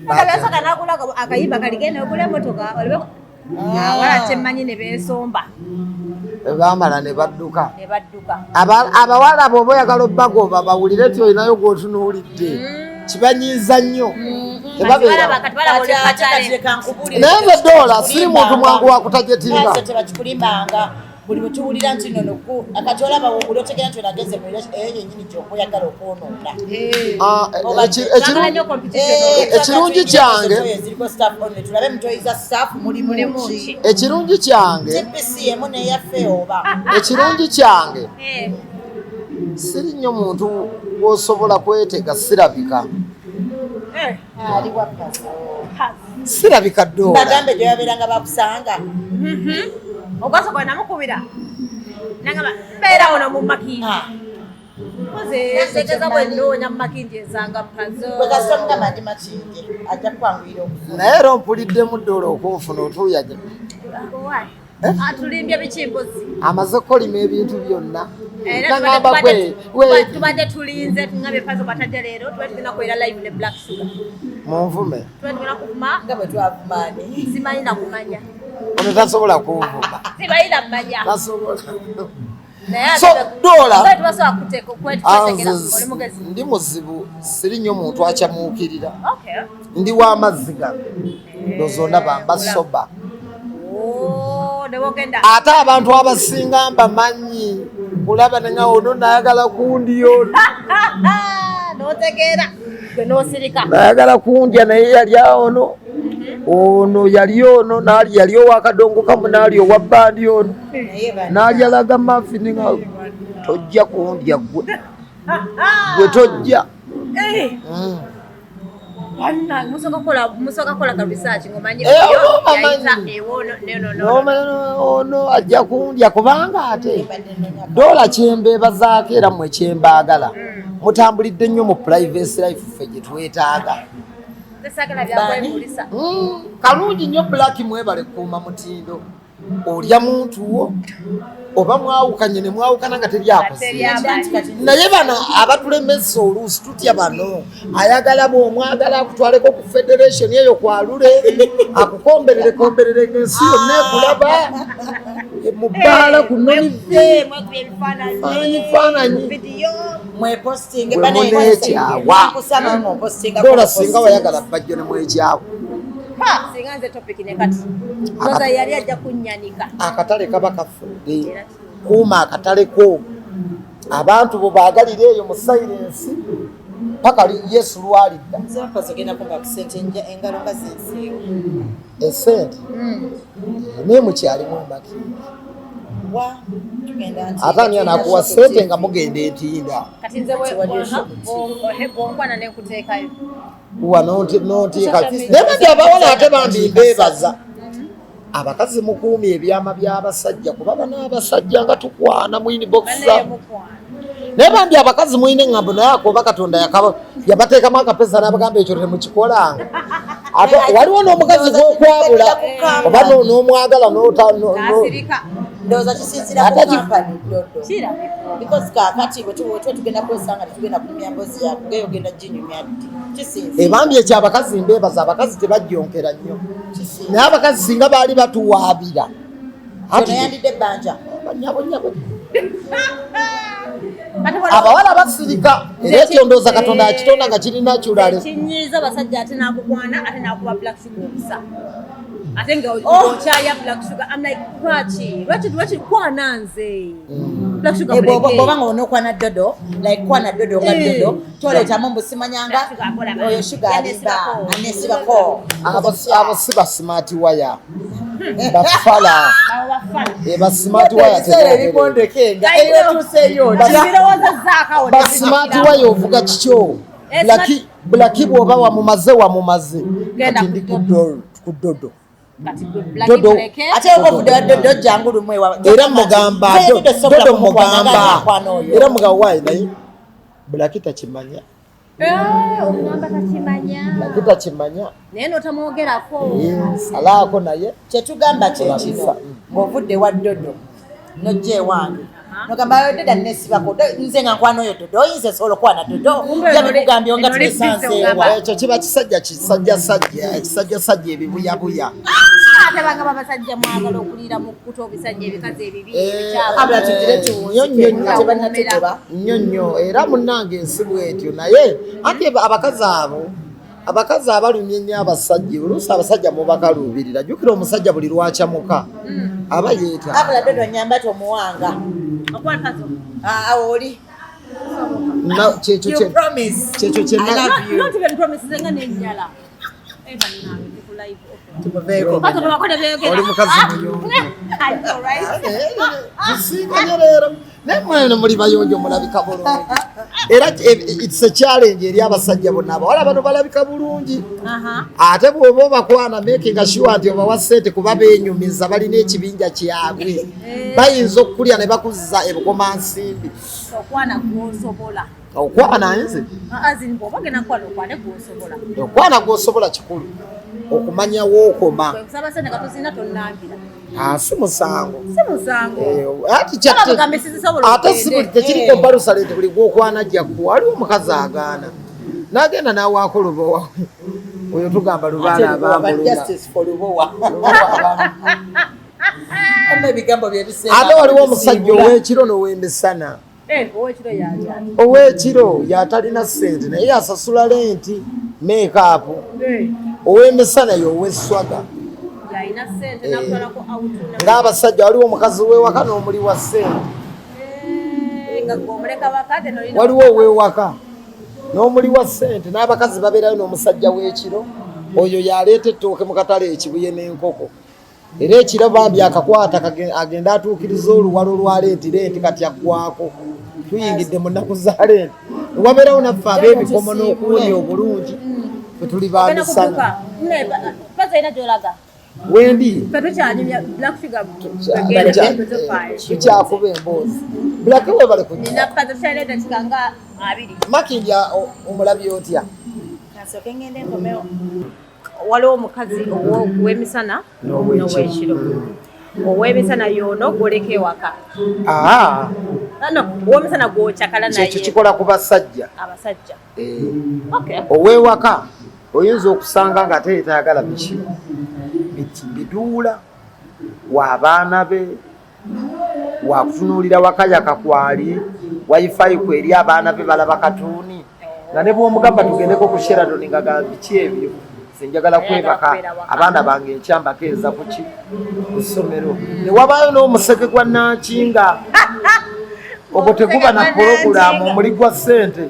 Bakala kana kulaga akayiba kaligenda okule motoka olibe wala temanyi ne besomba. Bamala ne badduka. Abawala bobo yakalo bagoba bawulire ti oyinayo gwotunuulidde. Kibanyiiza nnyo. Tebabeera. Naye dola si muntu mwangu wa kutajetinga. Tebakikulimbanga. Buli mutuwulira nti nno akati olaba wogula otegera nti onageze mu yennyini gy'okweyagala okwonoona. Ekirungi kyange tulabe mutoyiza staff mulimu ki. Ekirungi kyange TPC emu neyaffe oba. Ekirungi kyange siri nnyo muntu w'osobola kwetega sirabika. Ali wakaso. Sirabika dola. Bagambe gye babeeranga bakusanga. Ogaso kwa namukubira. Nangaba beera ono mu makindi. Koze segeza bwenoonya mu makindi ezanga mpazo. Bwe kasita mugamba ndi makindi ajja kwanguyira okufuna. Naye era mpulidde dola okunfuna otuuya. Atulimbye bikimbozi. Amaze kolima ebintu byonna. Nangamba tubadde tulinze tungabe pazo batajja leero tugenda kwera live ne Black Sugar. Munvume. Tugenda kuvuma nga bwe twavumaani. Simanyi na kumanya. Ono tasobola kunvuma. Simanyi mmanya. Tasobola. So dola. Ndi muzibu siri nnyo muntu akyamuukirira. Ndi w'amazzi gano. Ndozonda bamba soba. Ate abantu abasinga mbamanyi kulaba nga ono nayagala kundiyo notegeera gwe nosirika nayagala kundya naye yali ono ono yali ono naali yali owakadongo kamu naali owa bbandi ono naali alaga mafini nga tojja kundya gwe tojja. Musoka kola research ngomanyi ono ajja kundya kubanga ate dola kyembeebazaako era mmwe kyembaagala mutambulidde nnyo mu privacy life ffe gye twetaaga. Kalungi nnyo Black mwebale kuuma mutindo olya muntu wo oba mwawukanye ne mwawukana nga teri akoze. Naye bano abatulemesa oluusi tutya bano ayagala bw'omwagala akutwaleko ku federation eyo kwalule akukomberere ng'ensi yonna ekulaba mu bbaala ku nonifaananyi dola singa wayagala bajjo ne mwekyawo. Singa nze topic ne kati. Koza yali ajja kunyanika. Akatale kaba kafudde. Kuuma akatale ko. Abantu bo baagalira eyo mu silence. Paka Yesu lwalidda. Zapa zogenda kumba kusente engalo nga zenseewo. Esente. Ne mu kyali mu makindi. Wa tugenda nti. Atani anakuwa sente nga mugende entinda. Kati nze bw'onkwana ne nkuteekayo. Nebadde abawala ate bambi mbeebaza abakazi mukuumi ebyama by'abasajja kuba n'abasajja nga tukwana mu inbox naye bambi abakazi mwine ŋŋambo naye akoba Katonda yabateekamu akapesa n'abagamba ekyo temukikolanga ate waliwo n'omukazi gw'okwabula oba n'omwagala ndowooza kisinzira ku kampani dodo because kaakati bwe tugenda kwesanga tetugenda kunyumya mbozi yakugeyo ogenda ginyumya ddi kisinzira ebambi ekyo abakazi mbeebaza abakazi tebajjonkera nnyo naye abakazi singa baali batuwaabira yandidde ebbanja nyabo abawala basirika era ekyo ndowooza Katonda yakitonda nga kirina kirale kinyiiza abasajja ate n'akugwana ate n'akuba Black Sugar obusa ate nga okyaya Black Sugar I'm like lwaki kwana nze Black Sugar bw'oba nga onokwana dodo like kwana dodo nga dodo toleetamu mbu simanyanga oyo sugar aliba anesibako abo si ba smart wire bafala ba smart wire ebibondekenga eyotuseeyo ba smart wire ovuga kikyo Black bw'oba wamumaze kati ndi ku dodo dodo ate obudde dodo jangu lumwe era mugamba dodo mugamba era mugamba wayi naye Black takimanya takimanya naye notamwogerako salaako naye kyetugamba kyekino ng'ovudde wa dodo nojja ewange nogamba deda nesibako nze nga nkwano yo dodo oyinza solo kwana dodo yabikugambye nga tulisanze ekyo kiba kisajja ebibuyabuya ate bagamba basajja mwagala okulira mu kkuta obisajja ebikazi ebibi nnyo era munnange ensi bwetyo naye ate abakazi abalumye ennyo abasajja oluusi abasajja mubakaluubirira jjukira omusajja buli lwakyamuka aba yeeta abula dodo nyamba tomuwanga oli kyekyo oli mukazi muyonjo leero naye mwene muli bayonjo mulabika bulungi era it's a challenge eri abasajja bonna abawala bano balabika bulungi ate bw'oba obakwana making sure nti obawa ssente kuba beenyumiza balina ekibinja kyabwe bayinza okukulya ne bakuziza ebukomansimbi okwana nze okwana gwosobola kikulu okumanya wookoma si musango ate tekiriko balusalete buli gwokwana jjakku aliwo omukazi agaana nagenda nawaako lubowa oyo tugamba lubaala ate waliwo omusajja ow'ekiro n'ow'emisana ow'ekiro yatalina ssente naye yasasula lenti makeup ow'emisana y'ow'esswaga ng'abasajja waliwo omukazi w'ewaka n'omuli wa ssente waliwo ow'ewaka n'omuli wa ssente n'abakazi babeerayo n'omusajja w'ekiro oyo yaleeta ettooke mu katale ekibuye n'enkoko era ekiro bambi akakwata agenda atuukiriza oluwalo lwa lenti kati aggwako tuyingidde mu nnaku za lenti wabeerawo naffe ab'ebikomo n'okuwunya obulungi fe tuli bamisana wendi tukyakuba emboozi bulake webale makindi omulabye otya waliwo omukazi ow'emisana n'ow'ekiro ow'emisana yono gwoleka ewaka ow'emisana gwokyakala naye ekyo kikola ku basajja abasajja ow'ewaka oyinza okusanga ng'ate yetayagala biki biduula w'abaana be wakutunuulira wakaya kakwali waifaiku eri abaana be balaba katuuni nga ne bw'omugamba tugendeko ku Sheraton nga gamba biki ebyo njagala kwebaka abaana bange enkyambakeeza kuki ku ssomero ne wabaayo n'omuseke gwa Nankinga ogwo teguba na porogulaamu omuli gwa ssente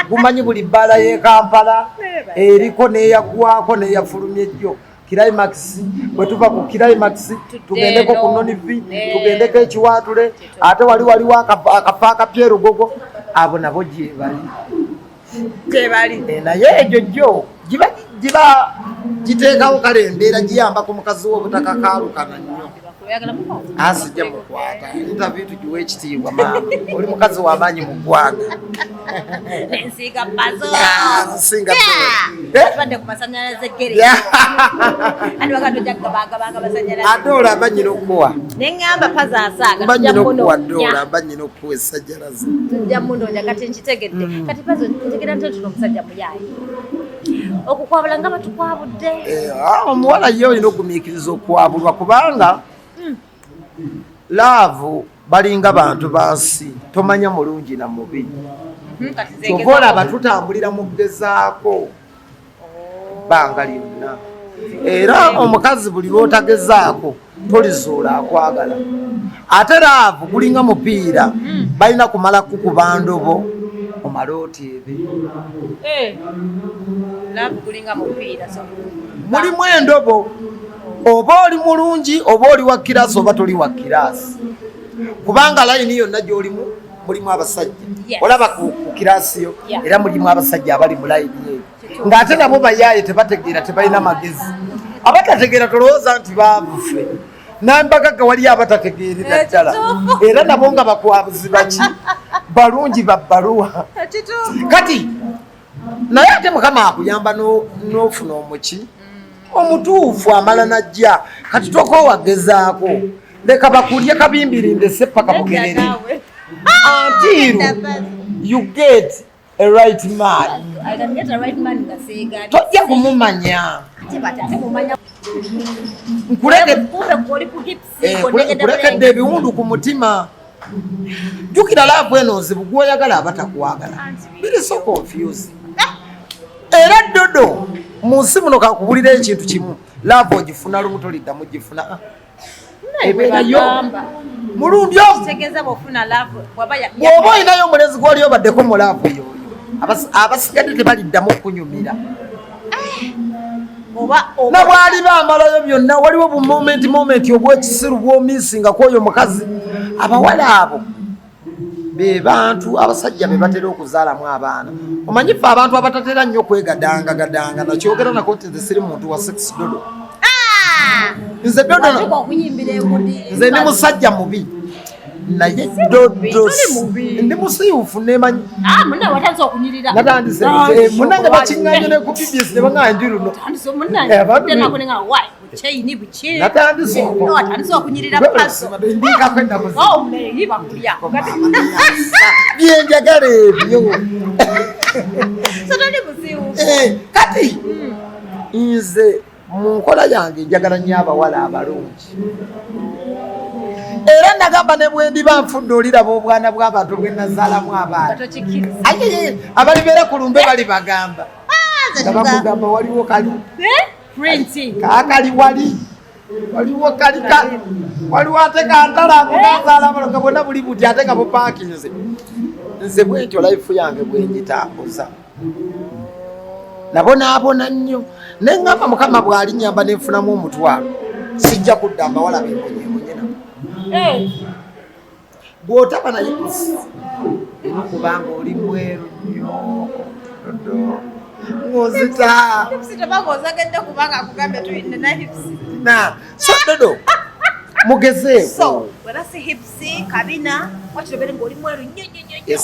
gumanyi buli bbaala y'e Kampala eriko n'eyagwako n'eyafulumya ejjo Climax bwe tuva ku Climax tugendeko ku Nonivi tugendeko ekiwaatule ate waliwo akafo akapyerugogo abo nabo gyebali naye egyo jjo giba giteekawo kale embeera giyamba ku mukazi w'obutaka kaalukana nnyo asijja mukwata interview tugiwa ekitiibwa maama oli mukazi w'amaanyi mu ggwanga ate olaba nyina okuwa banyina okuwa olaba nyina okuwa essajjalaze tujja mundonya kati nkitegedde kati pazo ntegera nti tuno omusajja muyaayi okukwabula nga batukwabudde omuwala ye olina okumiikiriza okwabulwa kubanga laavu balinga bantu bansi tomanya mulungi na mubi kyova olaba tutambulira mu kugezaako bbanga lyonna era omukazi buli lw'otagezaako tolizuula akwagala ate laavu gulinga mupiira balina kumala kukuba ndobo omale oteebe mulimu endobo oba oli mulungi oba oli wa kirasi oba toli wa kirasi kubanga layini yonna gy'olimu mulimu abasajja olaba ku kirasi yo era mulimu abasajja abali mu layini eyo ng'ate nabo bayaaye tebategeera tebalina magezi abatategeera tolowooza nti baabufe nambagaga waliyo abatategeerera ddala era nabo nga bakwabuzi baki balungi babbaluwa kati naye ate mukama akuyamba n'ofuna omuki omutuufu amala najja kati toka owagezaako leka bakulye kabimbirinde sepaka bugerere until you get a right man. I can get a right man in the Sega. Tojja kumumanya. Nkulekedde ebiwundu ku mutima. Jjukira laavu eno nzibu gw'oyagala abatakwagala. Biri so confusing. Era Dodo mu nsi muno kakubulira ekintu kimu. Laavu ogifuna lumu toliddamu gifuna. Ebeerayo mulundi bw'oba olinayo omulenzi gw'oli obaddeko mu laavu eyo abasigadde tebaliddamu okunyumira. Na bwali bamalayo byonna waliwo bu moment obwekisiru bw'omisinga kw'oyo mukazi. Abawala abo be bantu abasajja be batera okuzaalamu abaana. Omanyi ffe abantu abatatera nnyo kwegadanga nakyogera nako nti nze siri muntu wa sex Dodo. Nze Dodo nze ndi musajja mubi naye Dodo ndi musiiwufu nemanyi natandise munange bakiŋŋanye ne ku BBS ne baŋŋanje luno natandise byenjagala ebyo kati nze mu nkola yange njagala nnyo abawala abalungi era nagamba ne bwe ndiba nfudde oliraba obwana bw'abantu bwe nazaalamu abaana abalibeera ku lumbe bali bagamba bakugamba waliwo kali kaakali waliwo kali waliwo ate kantala munazaala abaloga bonna buli buti ate nga bupaakinze nze bwentyo life yange bwengitambuza nabonaabona nnyo neŋŋamba Mukama bw'alinyamba nenfunamu omutwalo sijja kudda mbawala bembonyeebonye nabo bw'otaba naye era kubanga oli mweru nnyo ng'ozita so Dodo mugezeeko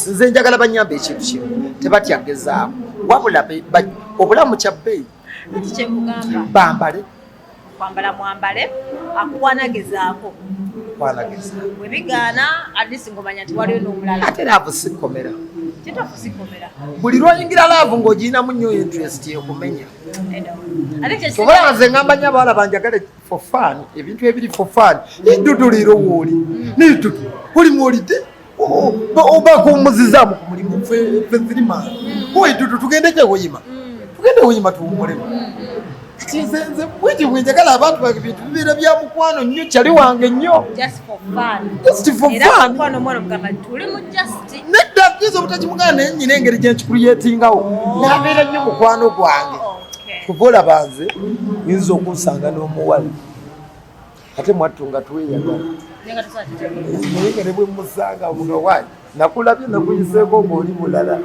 nze njagala banyamba ekintu kimu tebatyagezaako wabula obulamu kya bbeeyi bambale kwambala mwambale akwanagezako webigaana atleast ngomanya nti waliwo n'omulala ate laavu sikomera kitafusikomera buli lw'oyingira laavu ng'ogirinamu nnyo interest ekumenya kubanga nze ngamba nnyo abawala banjagale for fun ebintu ebiri for fun Dodo leero wooli Dodo oli mwolidde obako omuzizaamu ku mulimu ffe zirimaani Dodo tugende kyewoyima tuwumulemu nze bwekyo bwenjagala abantu bange bintu bibeera bya mukwano nnyo kyali wange nnyo just for fun nedda kiza obutakimugana naye nnyina engeri gye nkikuyetingawo nabeera nnyo mukwano gwange kuva olaba nze yinza okunsanga n'omuwala ate mwattu nga tweyagala naye nga ne bwe musanga mugawayi nakulabye nakuyiseeko ng'oli mulala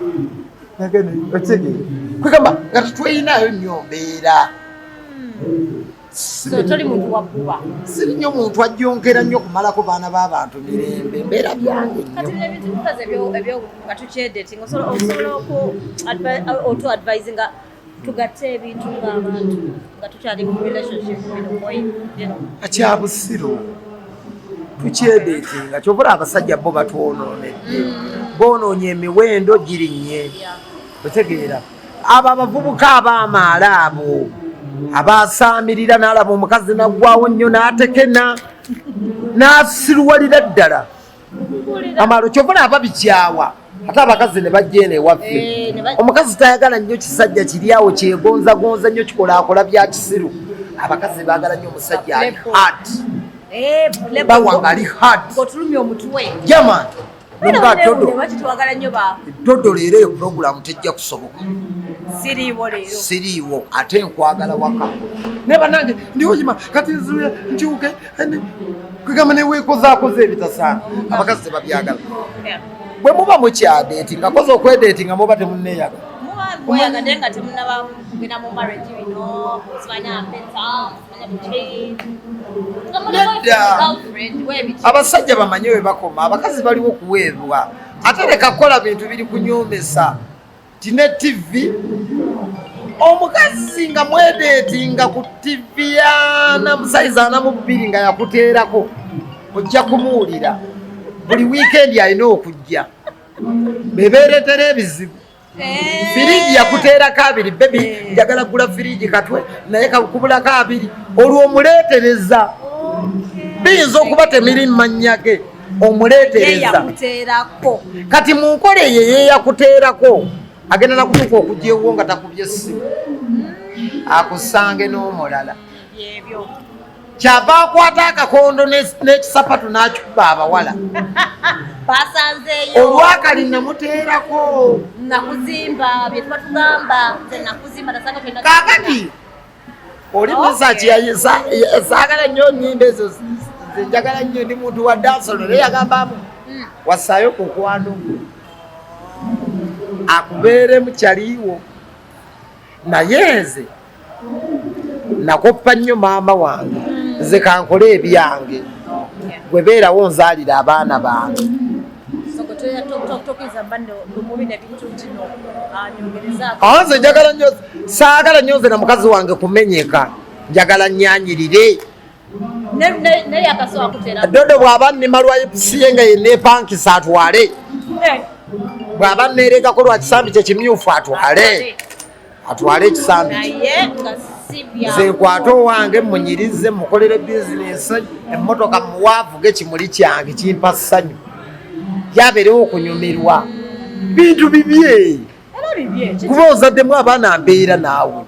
otegere kwegamba nga tetweyinayo nnyo mbeera siri nnyo muntu ajjonkera nnyo kumalako baana b'abantu mirembe mbeera byange nnyo nga tugatte ebintu ng'abantu nga tukyali mu relationship akyabusiru tukyedeetinga kyobula abasajja bo batwonoonedde boonoonye emiwendo girinnye otegeera abo abavubuka abaamaala abo abasaamirira n'alaba omukazi naggwawo nnyo n'atekena n'asiruwalira ddala amalo kyovula aba bikyawa ate abakazi ne bajja eno ewaffe omukazi tayagala nnyo kisajja kiri awo kyegonzagonza nnyo kikolaakola bya kisiru abakazi baagala nnyo omusajja ali hard bawanga ali hard jaman nonga Dodo leero eyo puroguramu tejja kusoboka siriiwo ate nkwagala waka ne banange ndiwojima kati nzuye nkyuke kwegamba neweekozaakoza ebitasaana abakazi tebabyagala bwe muba mukyadeetinga koza okwedeetinga muba temunneeyagala abasajja bamanye we bakoma abakazi baliwo kuweebwa ate leka kukola bintu biri kunyomesa tine TV omukazi nga mwedeetinga ku TV yana musaiza anamu bbiri nga yakuteerako ojja kumuwulira buli wiikendi alina okujja bebeeretera ebizibu. Firiji yakuteerako 2 bebi njagala kugula firiji katwe naye kakubulako 2 olwo omuleetereza biyinza okuba temiri mannya ge omuleetereza kati mu nkola eyo yeyakuteerako agenda nakutuuka okujja ewo nga takubye essimu akusange n'omulala kyava akwata akakondo n'ekisapatu n'akuba abawala basanzeeyo olwakali namuteerako nakuzimba bye tuba tugamba nze nakuzimba nasanga tena kaakati oli musaaki saagala nnyo nnyimba ezo nze njagala nnyo ndi muntu wa dansolo naye yagambamu wassaayo ku kwano akubeere mukyaliiwo naye nze nakoppa nnyo maama wange nze kankole ebyange gwe beerawo nzaalira abaana bange nze njagala nnyo saagala nnyo nze na mukazi wange kumenyeka njagala nnyanyirire Dodo bw'aba nnima lwa epusiye nga yenneepankisa atwale bw'aba nneerekako lwa kisambi kye kimyufu atwale ekisambi nze nkwate owange munyirize mukolere bizinesi emmotoka muwaavuge kimuli kyange kimpa ssanyu yabeerewo okunyumirwa bintu bibye kuba ozaddemu abaana mbeera naawe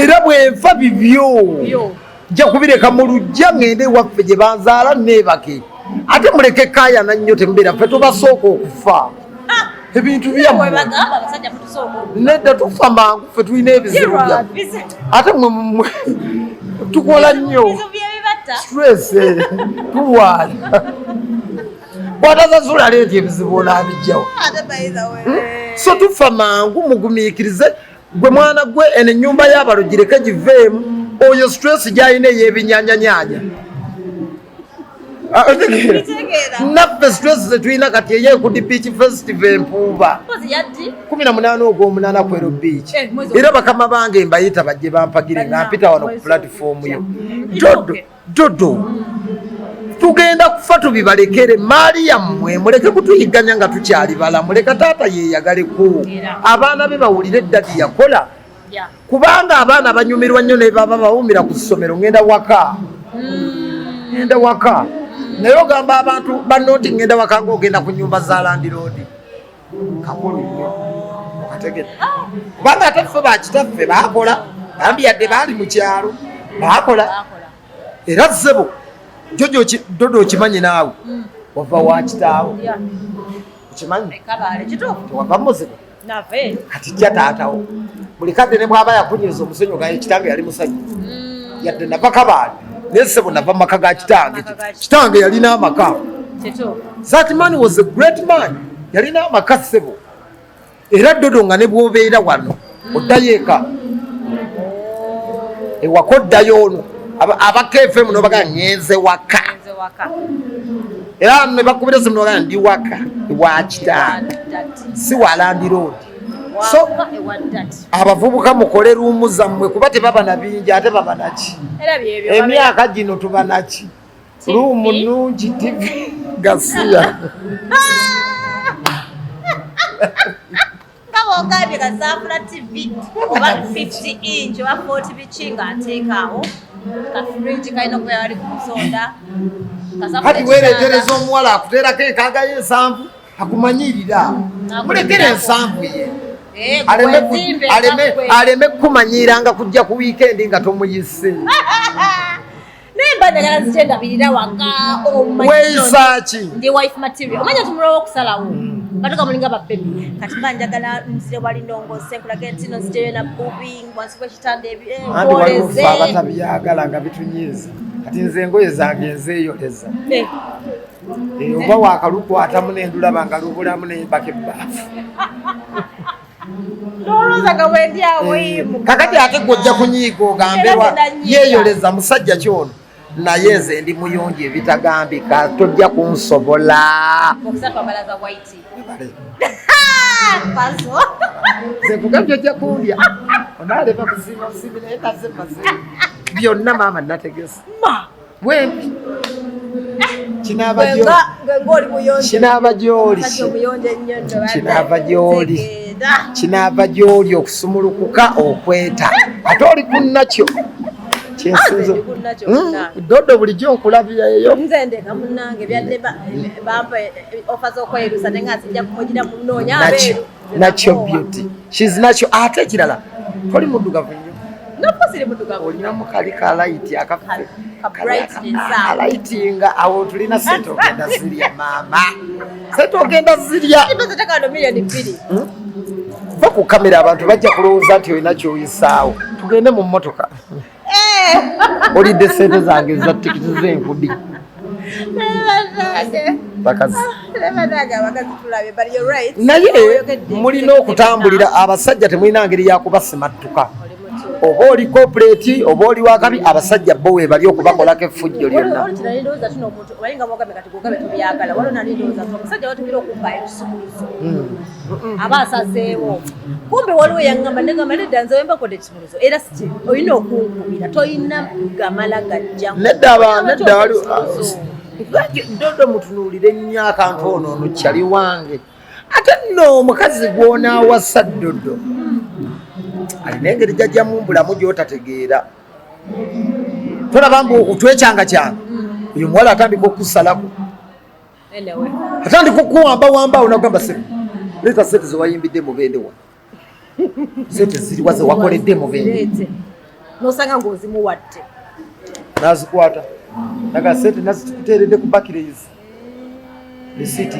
era bwenfa bibyo nja kubireka mu lujja ngende waffe gye banzaala neebake ate muleke kaayana nnyo temubeera ffe tubasooka okufa ebintu byammwe nedda tufa mangu ffe tulina ebizibu byammwe ate mwe tukola nnyo stress tulwala bw'atazazula leeti ebizibu onaabijjawo so tufa mangu mugumiikirize gwe mwana gwe eno ennyumba y'abalo gireke giveemu oyo stress gy'alina ey'ebinyanyanyanya naffe stress zetulina kati eyekudi beach festival empuuba 18 ogw'omunaana kwero beach era bakama bange mbayita bajje bampagire nga mpita wano ku platform yo dodo tugenda kufa tubibalekere maali yammwe muleke kutuyiganya nga tukyali balamu leka taata yeyagaleko abaana be bawulire eddadi yakola kubanga abaana banyumirwa nnyo ne baba bawumira ku ssomero ngenda waka naye ogamba abantu banno nti ngenda waka ng'ogenda ku nnyumba za landiroodi kakulu nnyo okategedde kubanga ate ffe bakitaffe baakola bambi yadde baali mu kyalo baakola era ssebo Dodo okimanyi naawe wava wa kitaawo okimanyi tewava muzibu kati jja taatawo buli kadde ne bw'aba yakunyiriza omusonyi gaye kitange yali musajja yadde nava kabaali naye ssebo nava maka ga kitange yalina amaka that man was a great man yalina amaka ssebo era Dodo nga ne bw'obeera wano oddayo eka ewaka oddayo ono abakefe muno baga nyenze waka era ne bakubira simu baga ndi waka wa kitange si walandiroodi so abavubuka mukole ruumu zammwe kuba tebaba na bingi ate baba naki emyaka gino tuba naki ruumu nungi tivi gasiya ogambye gasafula tv oba 50 inch oba 40 bichi ng'ateekaawo kafiriji kalina okuba yali ku musonda kati weeretereza omuwala akuteerako enkagayo 7 akumanyirira mulekere 7 ye aleme kukumanyiranga kujja ku wiikendi nga tomuyise naye mba njagala zikyendabirira waka weeyisaki ndi wife material omanya tumulwa okusalawo katoka mulinga babebi kati mba njagala nzire wali ndongose nkulage nti nziteyo na bubi wansi bwekitanda andi waliwo abatabyagala nga bitunyiza kati nze engoye zange nzeeyoleza oba wakalukwatamu nendulaba nga lubulamu nembaka ebbaafu nolozaga wendi awimu kakati ate gwojja kunyiiga ogambewa yeeyoleza musajja kyono naye nze ndi muyonji ebitagambika tojja kunsobola nze kugambye ojja kundya onaaleva kusiima busiimi naye taze maze byonna maama nategesa bwembi kinaava gy'oli okusumulukuka okweta ate oli kunnakyo kyensinzo Dodo bulijjo nkulabirayo nze ndeka munnange byadde bampa ofa z'okwerusa naye nga sijja kumugira munoonya abeeru nakyo beauty she's natural ate ekirala toli muddugavu nnyo nopposiri muddugavu olina mukali ka light akafe lightinga awo tulina sente ogenda zirya maama sente ogenda zirya ibazatakano miliyoni 2 va ku kamera abantu bajja kulowooza nti olina kyoyisaawo tugende mu mmotoka olidde sente zange za tikiti z'enkudi naye mulina okutambulira abasajja temulina ngeri yakubasimattuka oba oli corporate oba oli wakabi abasajja bo webali okubakolako effujjo lyonna aba asazeewo kumbe waliwo yaŋŋamba negamba nedda nze wembakode ekisumuluzo era si olina okunkubira toyina gamala gajja nedda Dodo mutunuulire nnyo akantu ono kyali wange ate nno omukazi gw'onaawasa Dodo alina engeri jajjamu mbulamu gy'otategeera tolaba mbu otwekyanga kyange uyu muwala atandika okusalako atandika okuwambawamba onagamba sente leeta sente zewayimbidde mubende wa sente ziriwa zewakoledde mubende nosanga ng'ozimuwadde nazikwata naga sente nazitukuteeredde ku bakirezi resiti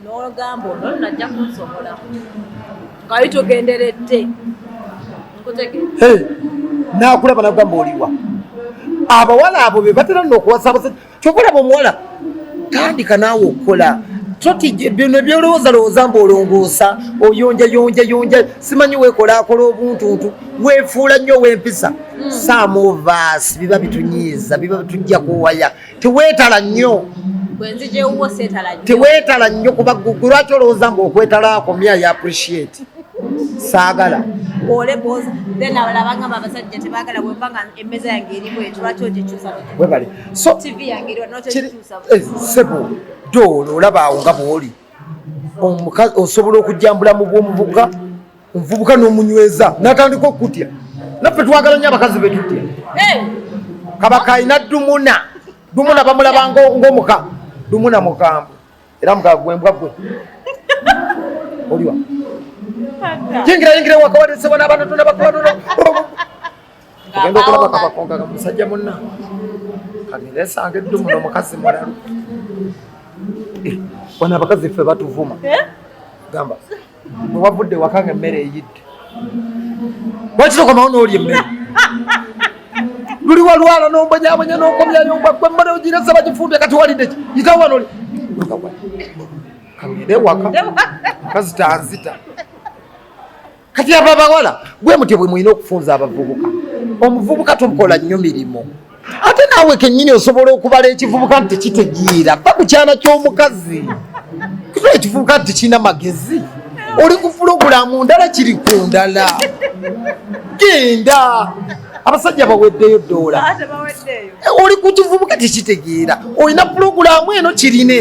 n'ogamba ono najja kunsobola ngaali tugenderedde nakulaba nagamba oliwa abawala abo be batera nno okuwasa abasajja kyokulaba omuwala tandika naawe okukola toti bino byolowoozalowooza mbu olongoosa oyonjayonjayonja simanyi weekolaakola obuntuntu weefuula nnyo w'empisa saamovaasi biba bitunyiiza biba bitujja kuwaya teweetala nnyo teweetala nnyo kuba ggwe lwaki olowooza mbu okwetala akomya ya appreciate saagala webale so sebo doolo olaba awo nga bw'oli osobola okujjambula mu bw'omuvubuka omuvubuka n'omunyweza n'atandika okutya naffe twagala nnyo abakazi betutya kabaka alina dumuna bamulaba ng'omuka dumuna mukambwe era mukaa gwembwa gwe oliwa yingira waka walesebwa n'abantu n'abakolano ogenda okulaba kabakonga ka musajja munna kati nesanga eddumu n'omukazi mulalu wana abakazi ffe batuvuma gamba wewavudde wakanga emmere eyidde wakitokomawo n'oli emmere luli walwala n'ombonyabonya n'okomyayo gwe emmere ogiresa bagifumbye kati walidde ki yitawo wano oli kagende waka mukazi tanzita kati abo abawala bwe mutyo bwe mulina okufunza abavubuka omuvubuka tomukola nnyo mirimu ate naawe kennyini osobola okubala ekivubuka nti tekitegeera ba ku kyana ky'omukazi kitula ekivubuka nti tekirina magezi oli ku pulogulaamu ndala kiri ku ndala genda abasajja baweddeyo ddoola oli ku kivubuka tekitegeera olina pulogulaamu eno kirine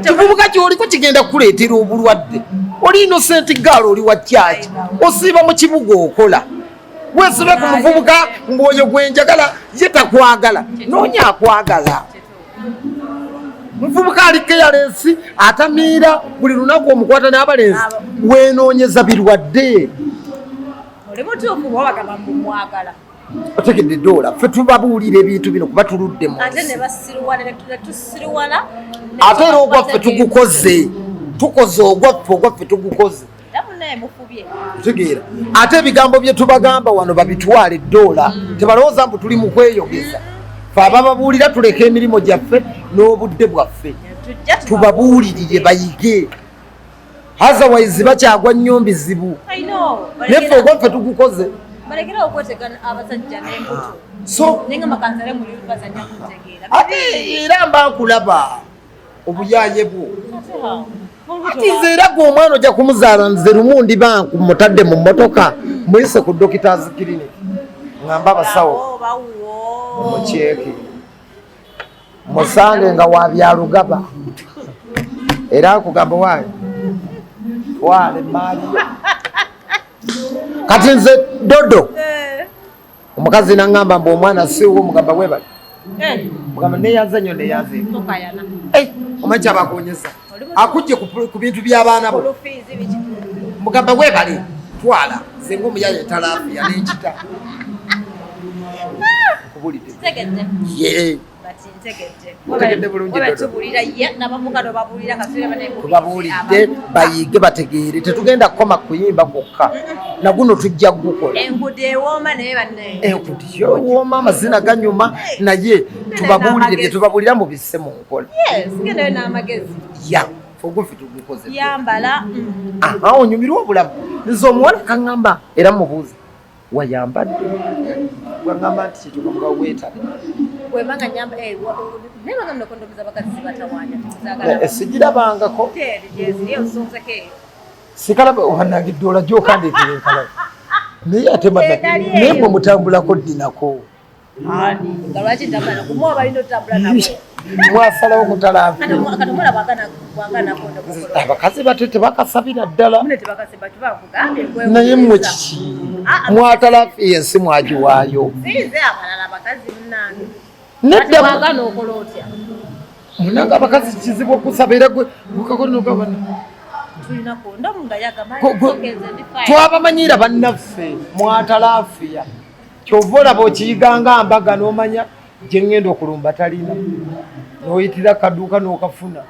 kivubuka kyoliko kigenda kukuleetera obulwadde oli innocent gaalo oli wa kyaki osiiba mu kibuga okola weesibe ku muvubuka ng'oyo gwenjagala ye takwagala noonya akwagala muvubuka ali keyalesi atamiira buli lunaku omukwata n'abalenzi weenoonyeza birwadde otegedde ddoola ffe tubabuulira ebintu bino kuba tuludde mu ate era ogwaffe tugukoze tukoze ogwaffe tugukoze tegeera ate ebigambo bye tubagamba wano babitwala eddoola tebalowooza mbu tuli mu kweyogeza fe abababuulira tuleka emirimu gyaffe n'obudde bwaffe tubabuulirire bayige otherwise bakyagwa nnyo mbizibu neffe ogwaffe tugukoze so ate era mba nkulaba obuyaaye bwo ati nze era gwe omwana ojja kumuzaala nze lumu ndiba mutadde mu mmotoka muyise ku doctors clinic ngamba abasawo omukyeke musange nga wabyalugaba era akugamba waayo twale maali kati nze Dodo omukazi naŋŋamba mbu omwana siwo mugamba webali mugamba neyanze nnyo neyanze omanyi kyabakonyesa akujje ku bintu by'abaana bo mugamba webali twala nze ng'omuyaya entalaafiya n'ekita nkubulidde tubabuulidde bayige bategeere tetugenda kukoma kuyimba kwokka naguno tujja kugukola enkudi yowooma amazina ganyuma naye tubabuulire bye tubabuulira mu bisse mu nkola ogufi tugukoze onyumirwa obulamu nze omuwala kaŋŋamba era mubuuza wayambadde waŋŋamba nti kyekigamuga weetabe sigirabangako sikalaba wanagidde olajja okandeetera enkalabe naye ate naye mwe mutambulako ddinako mwasalawo kutalaafi abakazi bate tebakasabira ddala naye mmwe kiki mwatalaafi yensi mwagiwaayo nedda munanga abakazi kizibu okusaba era gukakonogabana twabamanyira bannaffe mwatalaafiya kyova olaba okiyiganga mbaga n'omanya gye ŋŋenda okulumba talina n'oyitira kaduuka n'okafuna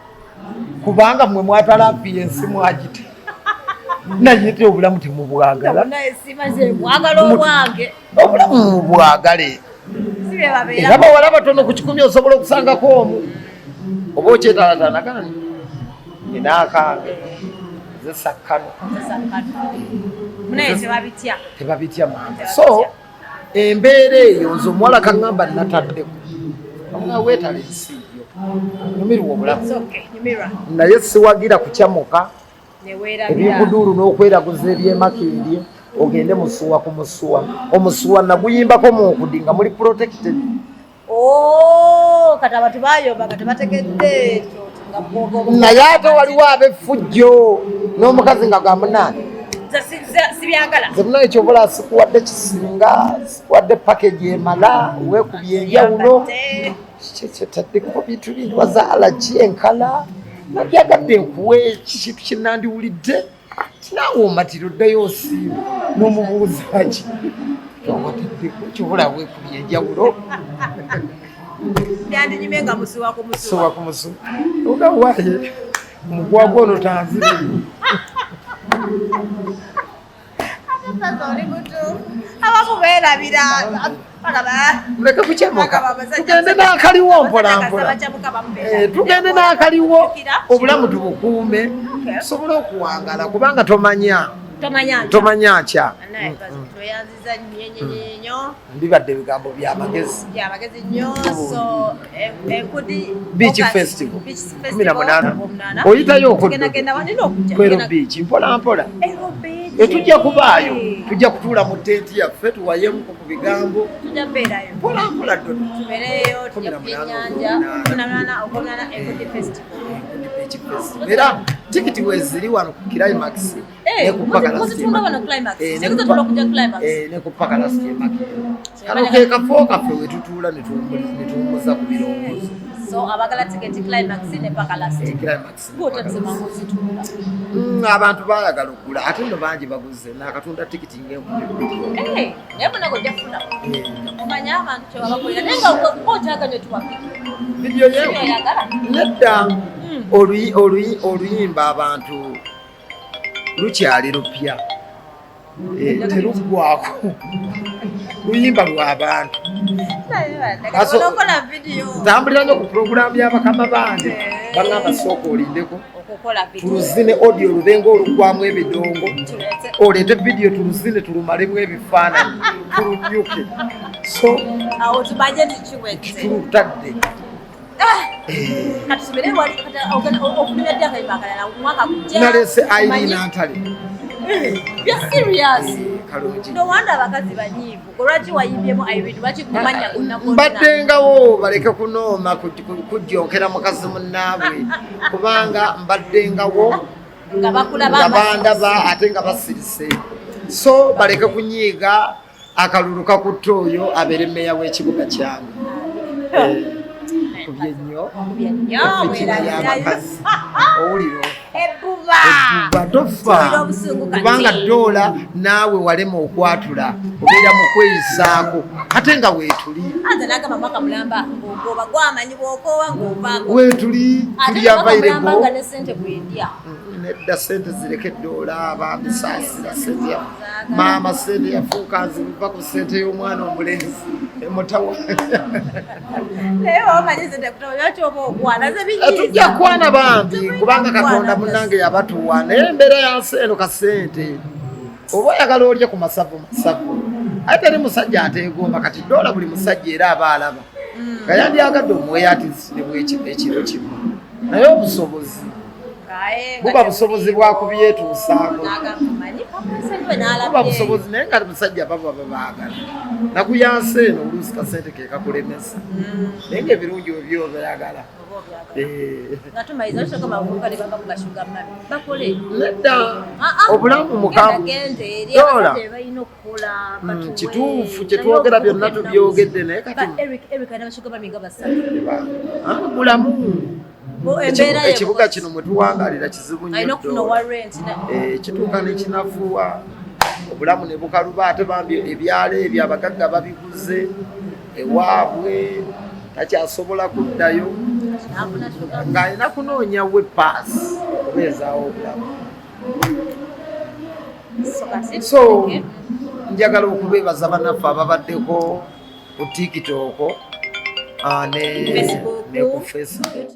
kubanga mmwe mwatalaafiya ensi mwagite naye te obulamu temubwagala obulamu mubwagale era bawala batono ku kikumi osobola okusangako omu oba okyetalatanagana enaakange zesakkano tebabitya manja so embeera eyo nze omuwala kaŋŋamba nataddeko omwa weetala ensi yo nyumirwa obulamu naye siwagira kukyamuka ebikuduulu n'okweraguza ebyemakindye ogende musuwa ku musuwa omusuwa naguyimbako munkudi nga muli protected kati abantu bayomba nga tebategedde naye ate waliwo ab'effujjo n'omukazi nga gamunaani nze munaye kyobola sikuwadde kisinga sikuwadde package emala weekubye enjawulo kyetaddeko bintu bingi wazaala ki enkala nabyagadde nkuwe kintu kyenandiwulidde tinaawe omatiro oddayo osiiba n'omubuuza ki tongoteddeko kyobola weekubye enjawulo yandinyume nga musuwa ku musuwa ogawaaye omugwago ono tanziri leka kukyamuka tugende n'akaliwo mpolampola tugende n'akaliwo obulamu tubukuume tusobole okuwangala kubanga tomanya kya bibadde ebigambo byamagezi beach festival 18 oyitayo okwero beach mpolampola etujja kubaayo tujja kutuula mu teenti yaffe tuwayemuko ku bigambo mpolampola era tikiti weziri wano ku climax nekupaka lasitemakiro kano ke kafo kaffe wetutuula netuwumuza ku birowoozo abagala tiketi climax ne paka last climax kuotatusemanguzitula abantu bayagala okugula ate no bangi baguze nakatunda tikiti naye munako jafuna omanya abantu kyebabakolera naye nga okyaganya tuwapiki vidiyo yeyagala nedda oluyimba abantu lukyali lupya teruggwako luyimba lw'abantu tambulira nyo ku puroguramu y'abakama bandi baŋŋamba sooka olindeko tuluzine audio lubenga oluggwamu ebidongo oleete vidiyo tuluzine tulumalemu ebifaananyi tulunyuke so tulutadde nalese Irene Antale kalungi no wanda abakazi banyiivu olwaki wayimbyemu ibintu lwaki kumanya mbaddengawo baleke kunooma kujjonkera mukazi munnaabwe kubanga mbaddengawo nga bandaba ate nga basirise so baleke kunyiiga akalulu kakutta oyo abeere mmeeya w'ekibuga kyange kubye nnyo efikira y'abakazi owuliro ebbuba tofa kubanga doola naawe walema okwatula obeera mu kweyisaako ate nga weetuli weetuli tuli avairebo nedda sente zireke doola abamisaasira sente maama sente yafuuka nzibuva ku sente y'omwana omulenzi emutawa tujja kwana bambi kubanga katonda munange yabatuwa naye embeera yansi eno kasente oba oyagala olye ku masavu ate teri musajja ateegomba kati doola buli musajja era aba alaba nga yandyagadde omweyatizine bwekiro kimu naye obusobozi buba busobozi bwa kubyetuusaako buba busobozi naye nga musajja baba babaagala nakuyansi eno oluusi kasente ke kakulemesa naye nga ebirungi webyobayagala nedda obulamu mukadola kituufu kyetwogera byonna tubyogedde naye kati bulamu ekibuga kino mwe tuwangalira kizibu nnyo kituuka nekinafuwa obulamu ne bukaluba ate bambi ebyalo ebyo abagagga babiguze ewaabwe takyasobola kuddayo ng'alina kunoonyawo epaasi okubeezaawo obulamu so njagala okubeebaza bannaffe ababaddeko ku tiktok ne ku Facebook